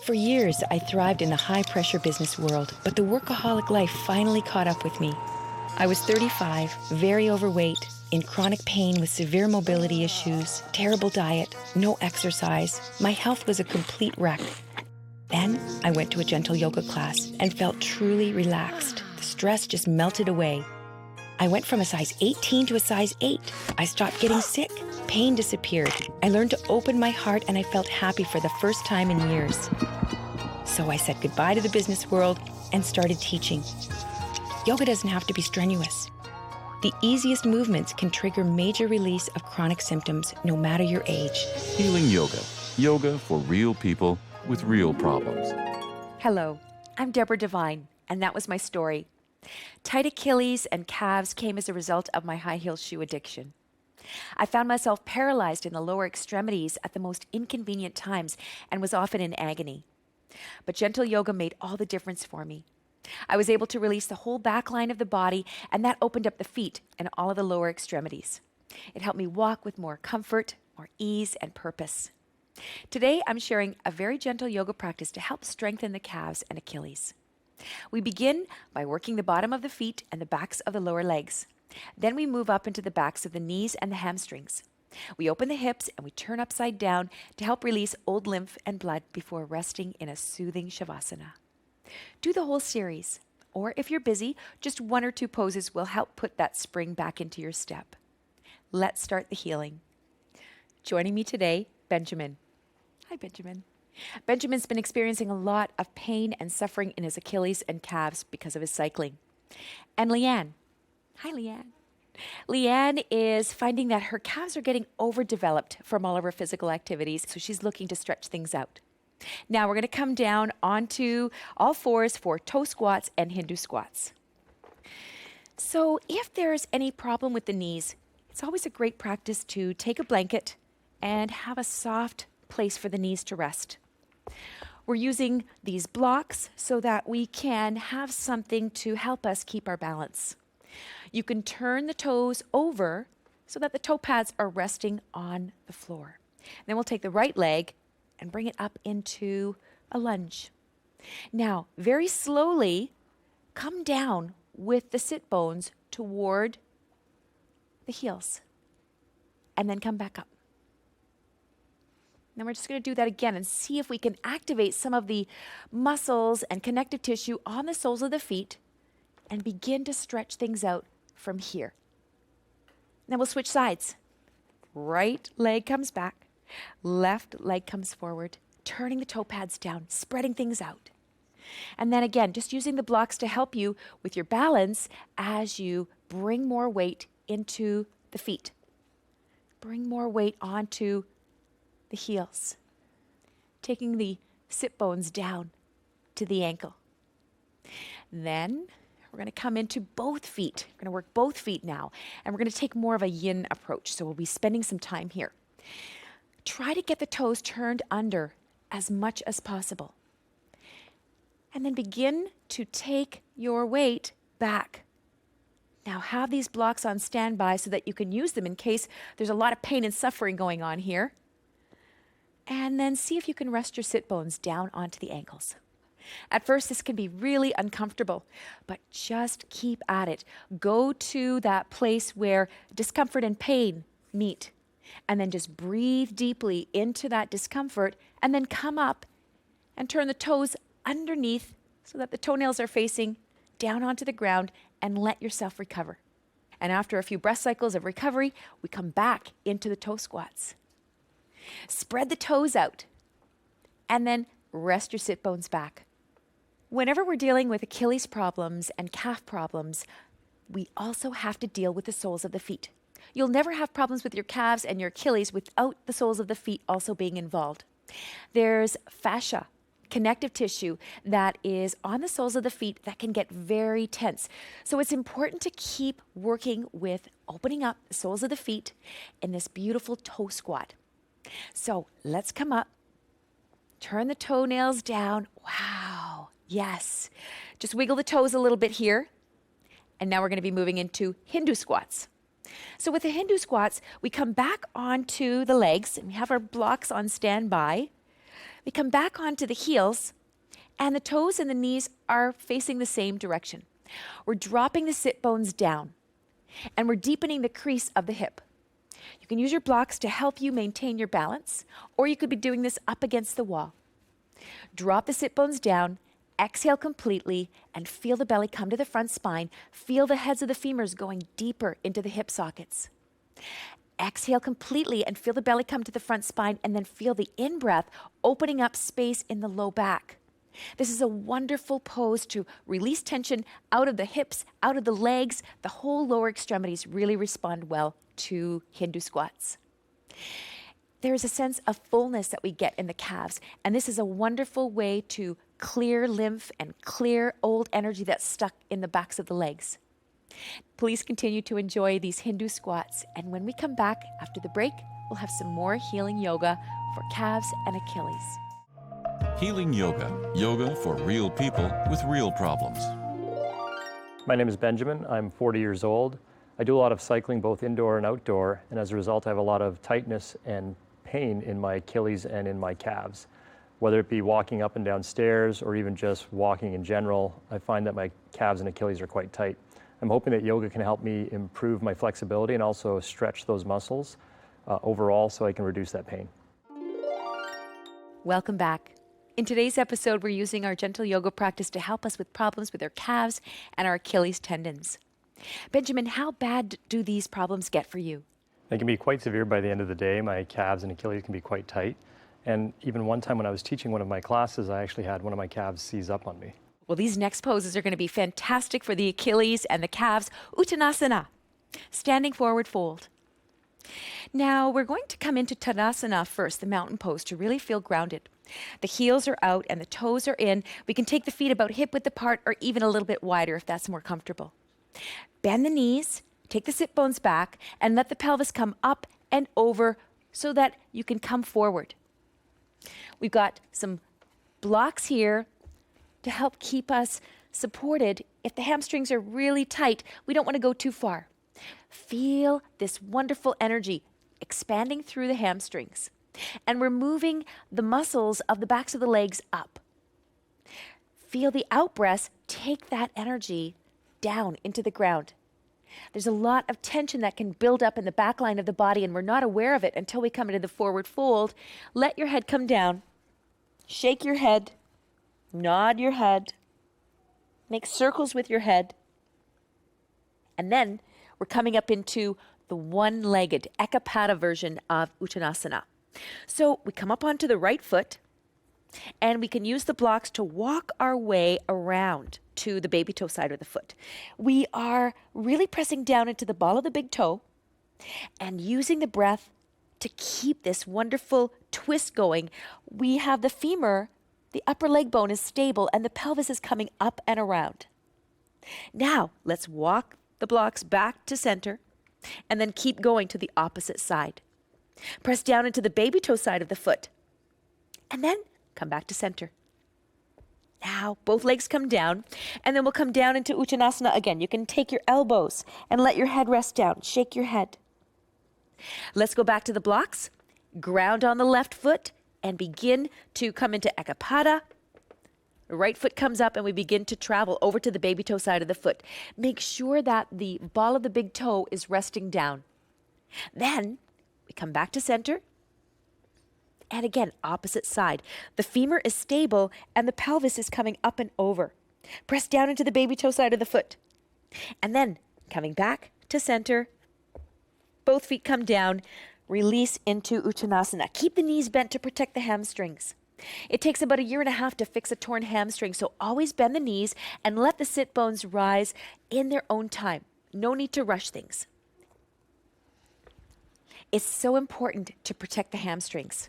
For years, I thrived in the high-pressure business world, but the workaholic life finally caught up with me. I was 35, very overweight, in chronic pain with severe mobility issues, terrible diet, no exercise. My health was a complete wreck. Then I went to a gentle yoga class and felt truly relaxed. The stress just melted away. I went from a size 18 to a size 8. I stopped getting sick. Pain disappeared. I learned to open my heart and I felt happy for the first time in years. So I said goodbye to the business world and started teaching. Yoga doesn't have to be strenuous. The easiest movements can trigger major release of chronic symptoms, no matter your age. Healing Yoga. Yoga for real people with real problems. Hello, I'm Deborah Devine, and that was my story. Tight Achilles and calves came as a result of my high heel shoe addiction. I found myself paralyzed in the lower extremities at the most inconvenient times and was often in agony. But gentle yoga made all the difference for me. I was able to release the whole back line of the body, and that opened up the feet and all of the lower extremities. It helped me walk with more comfort, more ease, and purpose. Today, I'm sharing a very gentle yoga practice to help strengthen the calves and Achilles. We begin by working the bottom of the feet and the backs of the lower legs. Then we move up into the backs of the knees and the hamstrings. We open the hips and we turn upside down to help release old lymph and blood before resting in a soothing shavasana. Do the whole series, or if you're busy, just one or two poses will help put that spring back into your step. Let's start the healing. Joining me today, Benjamin. Hi, Benjamin. Benjamin's been experiencing a lot of pain and suffering in his Achilles and calves because of his cycling. And Leanne. Hi, Leanne. Leanne is finding that her calves are getting overdeveloped from all of her physical activities, so she's looking to stretch things out. Now we're going to come down onto all fours for toe squats and Hindu squats. So if there's any problem with the knees, it's always a great practice to take a blanket and have a soft place for the knees to rest. We're using these blocks so that we can have something to help us keep our balance. You can turn the toes over so that the toe pads are resting on the floor. Then we'll take the right leg and bring it up into a lunge. Now, very slowly, come down with the sit bones toward the heels, and then come back up. Then we're just going to do that again and see if we can activate some of the muscles and connective tissue on the soles of the feet and begin to stretch things out from here. Then we'll switch sides. Right leg comes back, left leg comes forward, turning the toe pads down, spreading things out. And then again, just using the blocks to help you with your balance as you bring more weight into the feet. Bring more weight onto the heels, taking the sit bones down to the ankle. Then we're going to come into both feet. We're going to work both feet now, and we're going to take more of a yin approach, so we'll be spending some time here. Try to get the toes turned under as much as possible. And then begin to take your weight back. Now have these blocks on standby so that you can use them in case there's a lot of pain and suffering going on here. And then see if you can rest your sit bones down onto the ankles. At first, this can be really uncomfortable, but just keep at it. Go to that place where discomfort and pain meet, and then just breathe deeply into that discomfort, and then come up and turn the toes underneath so that the toenails are facing down onto the ground, and let yourself recover. And after a few breath cycles of recovery, we come back into the toe squats. Spread the toes out, and then rest your sit bones back. Whenever we're dealing with Achilles problems and calf problems, we also have to deal with the soles of the feet. You'll never have problems with your calves and your Achilles without the soles of the feet also being involved. There's fascia, connective tissue, that is on the soles of the feet that can get very tense. So it's important to keep working with opening up the soles of the feet in this beautiful toe squat. So let's come up, turn the toenails down. Wow, yes. Just wiggle the toes a little bit here. And now we're going to be moving into Hindu squats. So with the Hindu squats, we come back onto the legs and we have our blocks on standby. We come back onto the heels, and the toes and the knees are facing the same direction. We're dropping the sit bones down, and we're deepening the crease of the hip. You can use your blocks to help you maintain your balance, or you could be doing this up against the wall. Drop the sit bones down, exhale completely, and feel the belly come to the front spine. Feel the heads of the femurs going deeper into the hip sockets. Exhale completely and feel the belly come to the front spine, and then feel the in-breath opening up space in the low back. This is a wonderful pose to release tension out of the hips, out of the legs. The whole lower extremities really respond well to Hindu squats. There is a sense of fullness that we get in the calves, and this is a wonderful way to clear lymph and clear old energy that's stuck in the backs of the legs. Please continue to enjoy these Hindu squats, and when we come back after the break, we'll have some more healing yoga for calves and Achilles. Healing Yoga. Yoga for real people with real problems. My name is Benjamin. I'm 40 years old. I do a lot of cycling, both indoor and outdoor, and as a result, I have a lot of tightness and pain in my Achilles and in my calves. Whether it be walking up and down stairs or even just walking in general, I find that my calves and Achilles are quite tight. I'm hoping that yoga can help me improve my flexibility and also stretch those muscles overall so I can reduce that pain. Welcome back. In today's episode, we're using our gentle yoga practice to help us with problems with our calves and our Achilles tendons. Benjamin, how bad do these problems get for you? They can be quite severe by the end of the day. My calves and Achilles can be quite tight. And even one time when I was teaching one of my classes, I actually had one of my calves seize up on me. Well, these next poses are going to be fantastic for the Achilles and the calves. Uttanasana, standing forward fold. Now, we're going to come into Tadasana first, the mountain pose, to really feel grounded. The heels are out and the toes are in. We can take the feet about hip-width apart or even a little bit wider if that's more comfortable. Bend the knees, take the sit bones back, and let the pelvis come up and over so that you can come forward. We've got some blocks here to help keep us supported. If the hamstrings are really tight, we don't want to go too far. Feel this wonderful energy expanding through the hamstrings. And we're moving the muscles of the backs of the legs up. Feel the out breaths take that energy down into the ground. There's a lot of tension that can build up in the back line of the body, and we're not aware of it until we come into the forward fold. Let your head come down. Shake your head. Nod your head. Make circles with your head. And then we're coming up into the one-legged Ekapada version of Uttanasana. So we come up onto the right foot, and we can use the blocks to walk our way around to the baby toe side of the foot. We are really pressing down into the ball of the big toe and using the breath to keep this wonderful twist going. We have the femur, the upper leg bone is stable, and the pelvis is coming up and around. Now, let's walk the blocks back to center and then keep going to the opposite side. Press down into the baby toe side of the foot and then come back to center. Now, both legs come down, and then we'll come down into Uttanasana again. You can take your elbows and let your head rest down. Shake your head. Let's go back to the blocks. Ground on the left foot and begin to come into Ekapada. The right foot comes up and we begin to travel over to the baby toe side of the foot. Make sure that the ball of the big toe is resting down. Then we come back to center. And again, opposite side. The femur is stable and the pelvis is coming up and over. Press down into the baby toe side of the foot. And then coming back to center. Both feet come down. Release into Uttanasana. Keep the knees bent to protect the hamstrings. It takes about 1.5 years to fix a torn hamstring, so always bend the knees and let the sit bones rise in their own time. No need to rush things. It's so important to protect the hamstrings.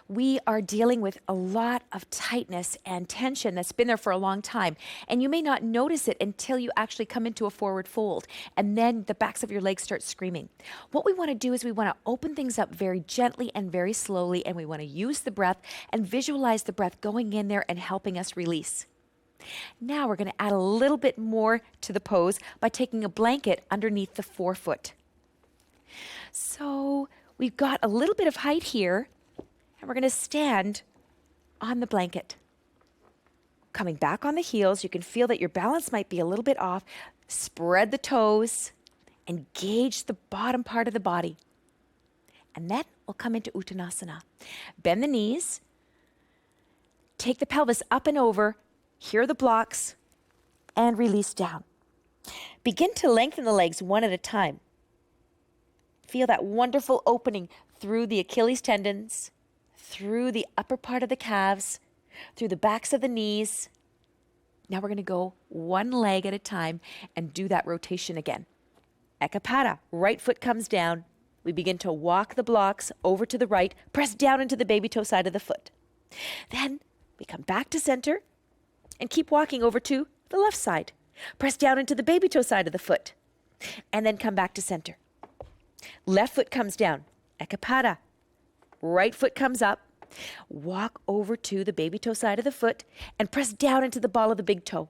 We are dealing with a lot of tightness and tension that's been there for a long time, and you may not notice it until you actually come into a forward fold, and then the backs of your legs start screaming. What we want to do is we want to open things up very gently and very slowly, and we want to use the breath and visualize the breath going in there and helping us release. Now we're going to add a little bit more to the pose by taking a blanket underneath the forefoot. So we've got a little bit of height here, and we're going to stand on the blanket. Coming back on the heels, you can feel that your balance might be a little bit off. Spread the toes, engage the bottom part of the body. And then we'll come into Uttanasana. Bend the knees, take the pelvis up and over, here are the blocks, and release down. Begin to lengthen the legs one at a time. Feel that wonderful opening through the Achilles tendons, through the upper part of the calves, through the backs of the knees. Now we're going to go one leg at a time and do that rotation again. Ekapada, right foot comes down. We begin to walk the blocks over to the right, press down into the baby toe side of the foot. Then we come back to center and keep walking over to the left side. Press down into the baby toe side of the foot and then come back to center. Left foot comes down. Ekapada. Right foot comes up. Walk over to the baby toe side of the foot and press down into the ball of the big toe.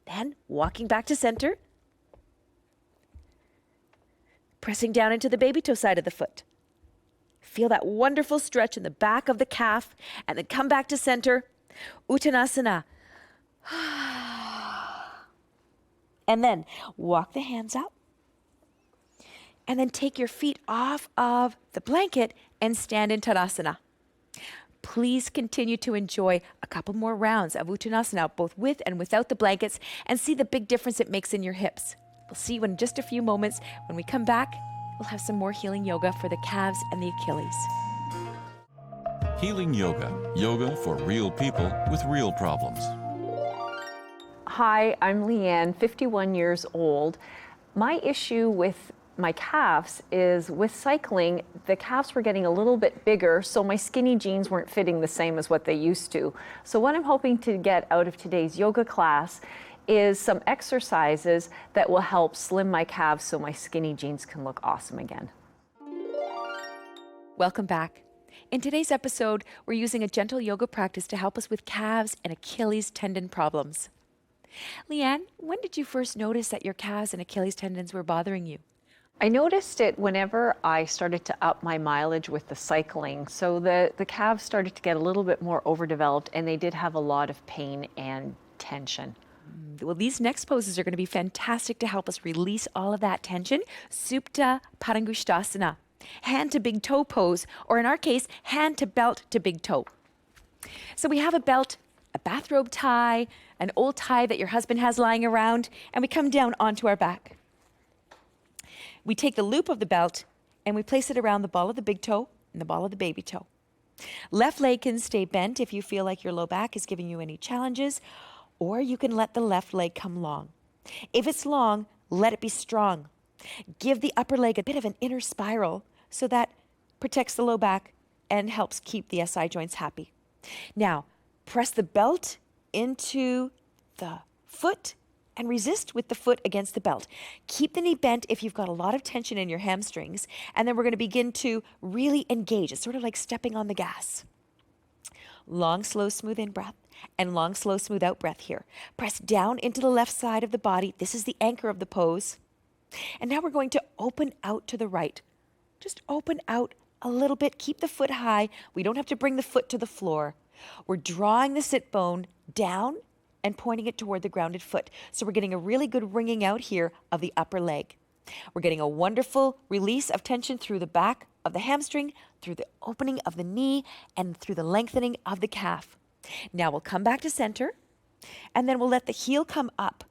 Then walking back to center. Pressing down into the baby toe side of the foot. Feel that wonderful stretch in the back of the calf and then come back to center. Uttanasana. And then walk the hands up. And then take your feet off of the blanket and stand in Tadasana. Please continue to enjoy a couple more rounds of Uttanasana, both with and without the blankets, and see the big difference it makes in your hips. We'll see you in just a few moments. When we come back, we'll have some more healing yoga for the calves and the Achilles. Healing Yoga. Yoga for real people with real problems. Hi, I'm Leanne, 51 years old. My issue with my calves is with cycling, the calves were getting a little bit bigger, so my skinny jeans weren't fitting the same as what they used to. So what I'm hoping to get out of today's yoga class is some exercises that will help slim my calves so my skinny jeans can look awesome again. Welcome back. In today's episode, we're using a gentle yoga practice to help us with calves and Achilles tendon problems. Leanne, when did you first notice that your calves and Achilles tendons were bothering you? I noticed it whenever I started to up my mileage with the cycling. So the calves started to get a little bit more overdeveloped and they did have a lot of pain and tension. Well, these next poses are going to be fantastic to help us release all of that tension. Supta Padangusthasana, hand to big toe pose, or in our case, hand to belt to big toe. So we have a belt, a bathrobe tie, an old tie that your husband has lying around, and we come down onto our back. We take the loop of the belt and we place it around the ball of the big toe and the ball of the baby toe. Left leg can stay bent if you feel like your low back is giving you any challenges, or you can let the left leg come long. If it's long, let it be strong. Give the upper leg a bit of an inner spiral so that protects the low back and helps keep the SI joints happy. Now, press the belt into the foot and resist with the foot against the belt. Keep the knee bent if you've got a lot of tension in your hamstrings, and then we're going to begin to really engage. It's sort of like stepping on the gas. Long, slow, smooth in breath, and long, slow, smooth out breath here. Press down into the left side of the body. This is the anchor of the pose. And now we're going to open out to the right. Just open out a little bit. Keep the foot high. We don't have to bring the foot to the floor. We're drawing the sit bone down and pointing it toward the grounded foot. So we're getting a really good wringing out here of the upper leg. We're getting a wonderful release of tension through the back of the hamstring, through the opening of the knee, and through the lengthening of the calf. Now we'll come back to center, and then we'll let the heel come up.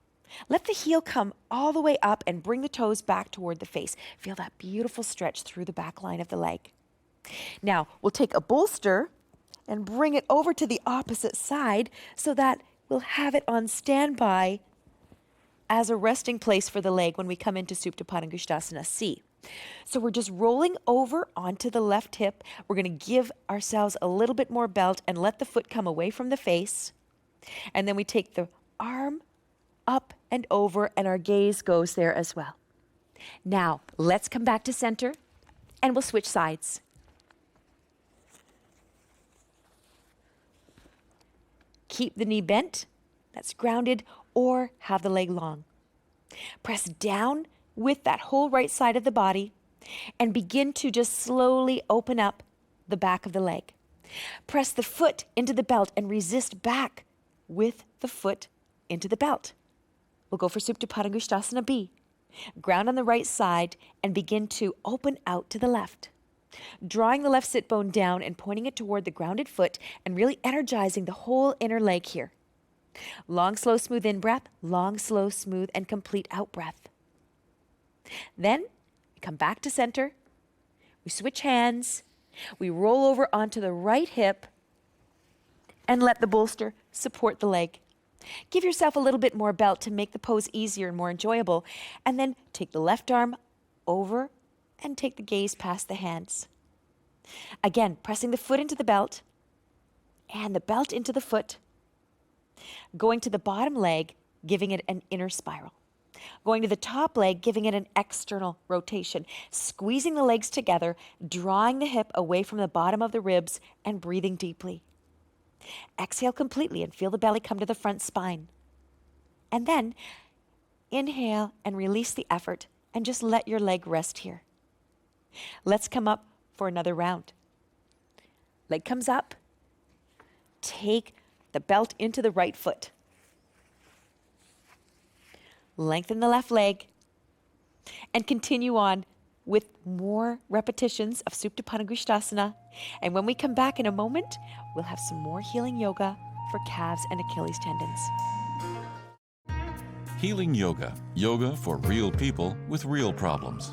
Let the heel come all the way up and bring the toes back toward the face. Feel that beautiful stretch through the back line of the leg. Now we'll take a bolster and bring it over to the opposite side so that we'll have it on standby as a resting place for the leg when we come into Supta Padangusthasana C. So we're just rolling over onto the left hip. We're going to give ourselves a little bit more belt and let the foot come away from the face. And then we take the arm up and over, and our gaze goes there as well. Now, let's come back to center, and we'll switch sides. Keep the knee bent, that's grounded, or have the leg long. Press down with that whole right side of the body and begin to just slowly open up the back of the leg. Press the foot into the belt and resist back with the foot into the belt. We'll go for Supine B. Ground on the right side and begin to open out to the left. Drawing the left sit bone down and pointing it toward the grounded foot and really energizing the whole inner leg here. Long, slow, smooth in-breath, long, slow, smooth, and complete out-breath. Then we come back to center. We switch hands. We roll over onto the right hip and let the bolster support the leg. Give yourself a little bit more belt to make the pose easier and more enjoyable. And then take the left arm over and take the gaze past the hands. Again, pressing the foot into the belt and the belt into the foot. Going to the bottom leg, giving it an inner spiral. Going to the top leg, giving it an external rotation. Squeezing the legs together, drawing the hip away from the bottom of the ribs and breathing deeply. Exhale completely and feel the belly come to the front spine. And then inhale and release the effort and just let your leg rest here. Let's come up for another round. Leg comes up. Take the belt into the right foot. Lengthen the left leg and continue on with more repetitions of Supine. And when we come back in a moment, we'll have some more healing yoga for calves and Achilles tendons. Healing yoga. Yoga for real people with real problems.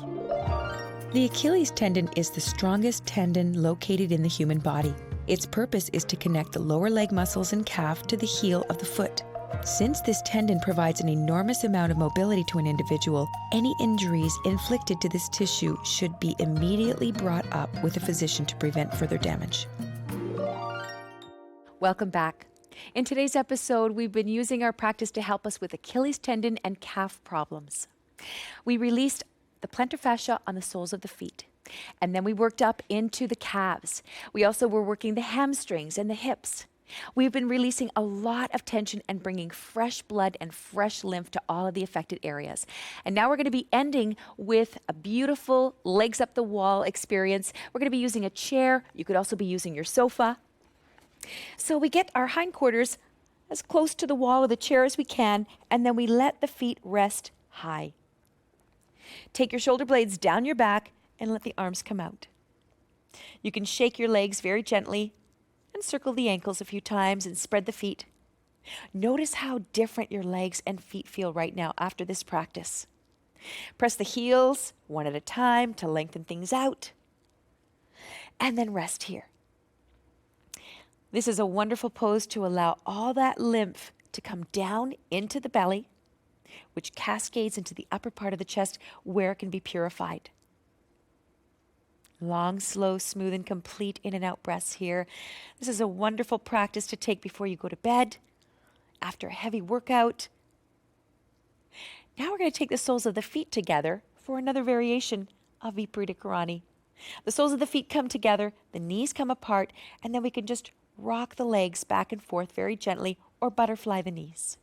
The Achilles tendon is the strongest tendon located in the human body. Its purpose is to connect the lower leg muscles and calf to the heel of the foot. Since this tendon provides an enormous amount of mobility to an individual, any injuries inflicted to this tissue should be immediately brought up with a physician to prevent further damage. Welcome back. In today's episode, we've been using our practice to help us with Achilles tendon and calf problems. We released the plantar fascia on the soles of the feet, and then we worked up into the calves. We also were working the hamstrings and the hips. We've been releasing a lot of tension and bringing fresh blood and fresh lymph to all of the affected areas. And now we're going to be ending with a beautiful legs up the wall experience. We're going to be using a chair. You could also be using your sofa. So we get our hindquarters as close to the wall of the chair as we can, and then we let the feet rest high. Take your shoulder blades down your back and let the arms come out. You can shake your legs very gently and circle the ankles a few times and spread the feet. Notice how different your legs and feet feel right now after this practice. Press the heels one at a time to lengthen things out, and then rest here. This is a wonderful pose to allow all that lymph to come down into the belly, which cascades into the upper part of the chest where it can be purified. Long, slow, smooth, and complete in and out breaths here. This is a wonderful practice to take before you go to bed, after a heavy workout. Now we're going to take the soles of the feet together for another variation of Viparita Karani. The soles of the feet come together, the knees come apart, and then we can just rock the legs back and forth very gently or butterfly the knees.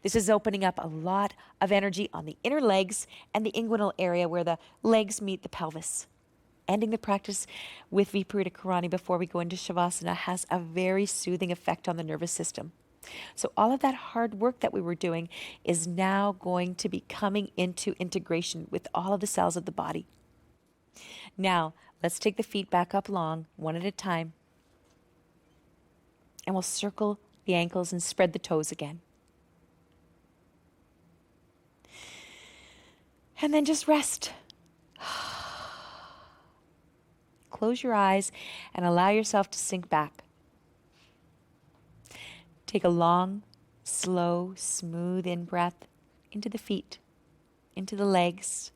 This is opening up a lot of energy on the inner legs and the inguinal area where the legs meet the pelvis. Ending the practice with Viparita Karani before we go into Shavasana has a very soothing effect on the nervous system. So all of that hard work that we were doing is now going to be coming into integration with all of the cells of the body. Now, let's take the feet back up long, one at a time. And we'll circle the ankles and spread the toes again. And then just rest. Close your eyes and allow yourself to sink back. Take a long, slow, smooth in-breath into the feet, into the legs,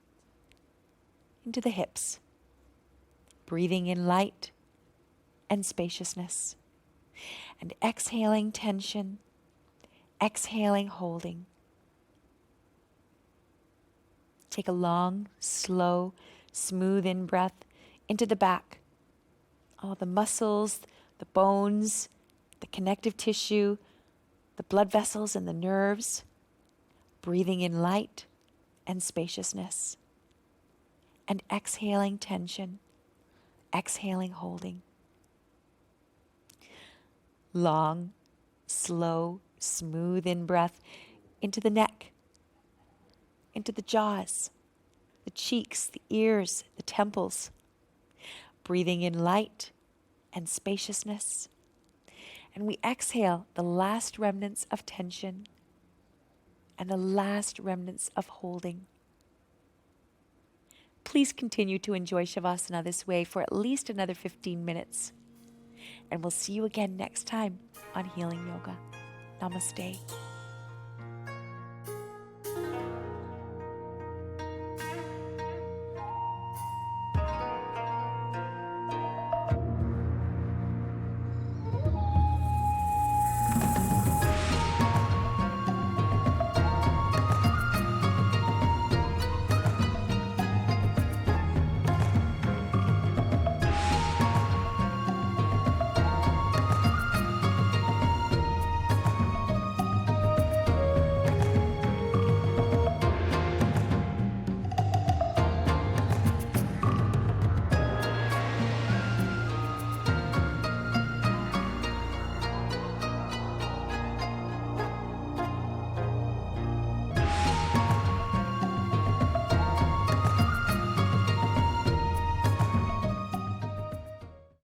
into the hips. Breathing in light and spaciousness. And exhaling tension, exhaling holding. Take a long, slow, smooth in-breath into the back. All the muscles, the bones, the connective tissue, the blood vessels and the nerves. Breathing in light and spaciousness. And exhaling tension, exhaling holding. Long, slow, smooth in-breath into the neck, into the jaws, the cheeks, the ears, the temples. Breathing in light and spaciousness. And we exhale the last remnants of tension and the last remnants of holding. Please continue to enjoy Shavasana this way for at least another 15 minutes. And we'll see you again next time on Healing Yoga. Namaste.